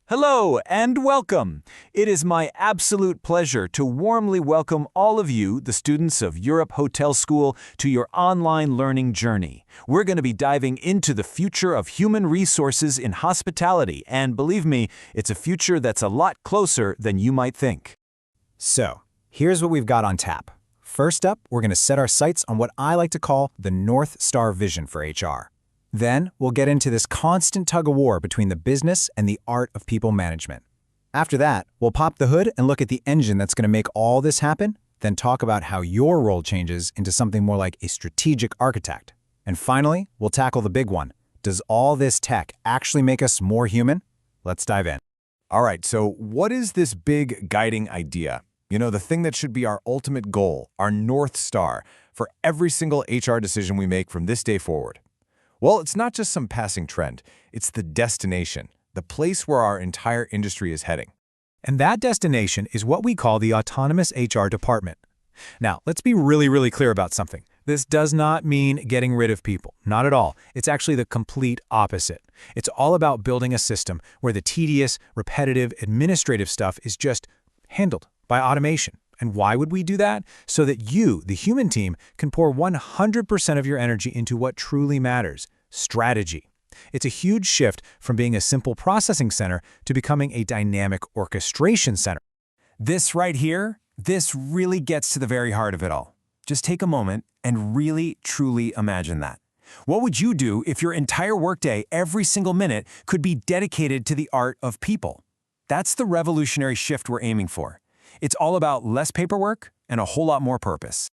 Hello and welcome. It is my absolute pleasure to warmly welcome all of you, the students of Europe Hotel School, to your online learning journey. We're going to be diving into the future of human resources in hospitality, and believe me, it's a future that's a lot closer than you might think. So, here's what we've got on tap. First up, we're going to set our sights on what I like to call the North Star vision for HR. Then, we'll get into this constant tug-of-war between the business and the art of people management. After that, we'll pop the hood and look at the engine that's going to make all this happen, then talk about how your role changes into something more like a strategic architect. And finally, we'll tackle the big one. Does all this tech actually make us more human? Let's dive in. All right, so what is this big guiding idea? You know, the thing that should be our ultimate goal, our North Star, for every single HR decision we make from this day forward. Well, it's not just some passing trend. It's the destination, the place where our entire industry is heading. And that destination is what we call the autonomous HR department. Now, let's be really clear about something. This does not mean getting rid of people. Not at all. It's actually the complete opposite. It's all about building a system where the tedious, repetitive, administrative stuff is just handled by automation. And why would we do that? So that you, the human team, can pour 100% of your energy into what truly matters, strategy. It's a huge shift from being a simple processing center to becoming a dynamic orchestration center. This right here, this really gets to the very heart of it all. Just take a moment and really, truly imagine that. What would you do if your entire workday, every single minute, could be dedicated to the art of people? That's the revolutionary shift we're aiming for. It's all about less paperwork and a whole lot more purpose.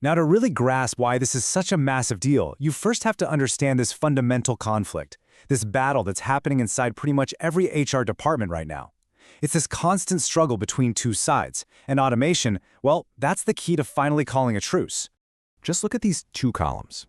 Now, to really grasp why this is such a massive deal, you first have to understand this fundamental conflict, this battle that's happening inside pretty much every HR department right now. It's this constant struggle between two sides, and automation, well, that's the key to finally calling a truce. Just look at these two columns.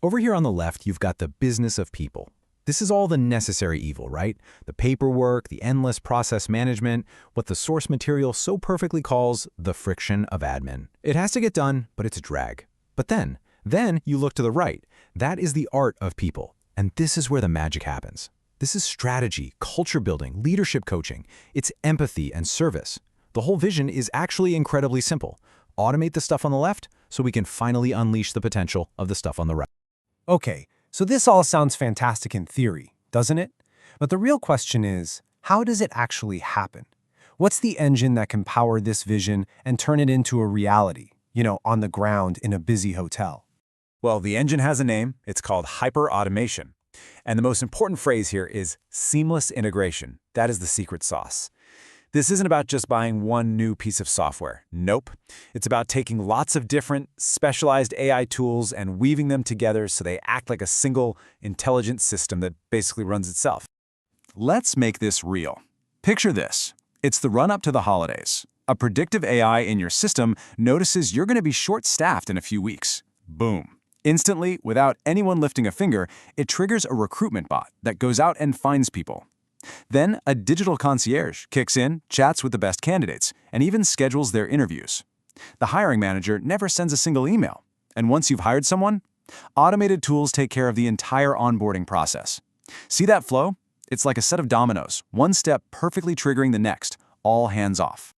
Over here on the left, you've got the business of people. This is all the necessary evil, right? The paperwork, the endless process management, what the source material so perfectly calls the friction of admin. It has to get done, but it's a drag. But then you look to the right. That is the art of people. And this is where the magic happens. This is strategy, culture building, leadership coaching. It's empathy and service. The whole vision is actually incredibly simple. Automate the stuff on the left so we can finally unleash the potential of the stuff on the right. Okay, so this all sounds fantastic in theory, doesn't it? But the real question is, how does it actually happen? What's the engine that can power this vision and turn it into a reality, on the ground in a busy hotel? Well, the engine has a name. It's called hyper-automation. And the most important phrase here is seamless integration. That is the secret sauce. This isn't about just buying one new piece of software. Nope. It's about taking lots of different, specialized AI tools and weaving them together so they act like a single, intelligent system that basically runs itself. Let's make this real. Picture this. It's the run-up to the holidays. A predictive AI in your system notices you're going to be short-staffed in a few weeks. Boom. Instantly, without anyone lifting a finger, it triggers a recruitment bot that goes out and finds people. Then, a digital concierge kicks in, chats with the best candidates, and even schedules their interviews. The hiring manager never sends a single email. And once you've hired someone, automated tools take care of the entire onboarding process. See that flow? It's like a set of dominoes, one step perfectly triggering the next, all hands off.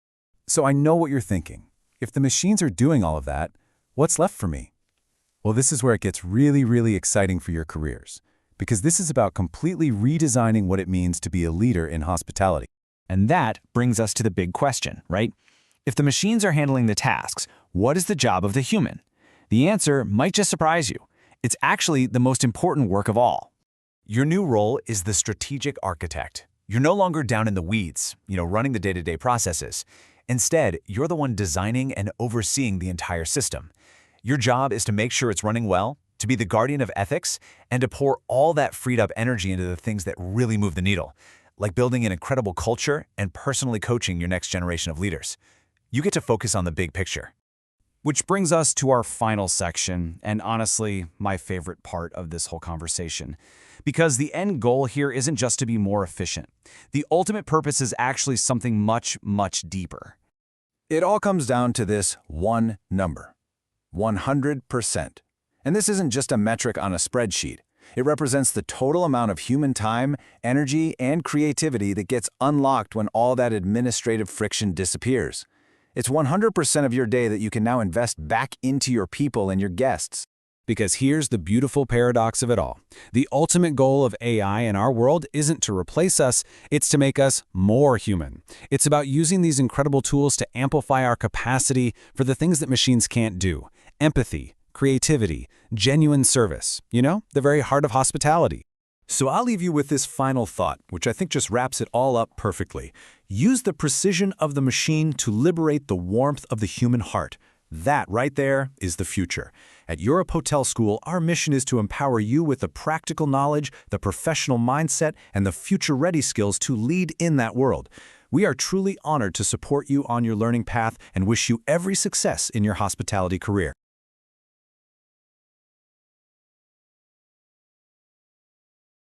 So I know what you're thinking. If the machines are doing all of that, what's left for me? Well, this is where it gets really exciting for your careers. Because this is about completely redesigning what it means to be a leader in hospitality. And that brings us to the big question, right? If the machines are handling the tasks, what is the job of the human? The answer might just surprise you. It's actually the most important work of all. Your new role is the strategic architect. You're no longer down in the weeds, running the day-to-day processes. Instead, you're the one designing and overseeing the entire system. Your job is to make sure it's running well, to be the guardian of ethics, and to pour all that freed up energy into the things that really move the needle, like building an incredible culture and personally coaching your next generation of leaders. You get to focus on the big picture. Which brings us to our final section, and honestly, my favorite part of this whole conversation. Because the end goal here isn't just to be more efficient. The ultimate purpose is actually something much deeper. It all comes down to this one number, 100%. And this isn't just a metric on a spreadsheet. It represents the total amount of human time, energy, and creativity that gets unlocked when all that administrative friction disappears. It's 100% of your day that you can now invest back into your people and your guests. Because here's the beautiful paradox of it all. The ultimate goal of AI in our world isn't to replace us, it's to make us more human. It's about using these incredible tools to amplify our capacity for the things that machines can't do. Empathy, creativity, genuine service. You know, the very heart of hospitality. So I'll leave you with this final thought, which I think just wraps it all up perfectly. Use the precision of the machine to liberate the warmth of the human heart. That right there is the future. At Europe Hotel School, our mission is to empower you with the practical knowledge, the professional mindset, and the future-ready skills to lead in that world. We are truly honored to support you on your learning path and wish you every success in your hospitality career.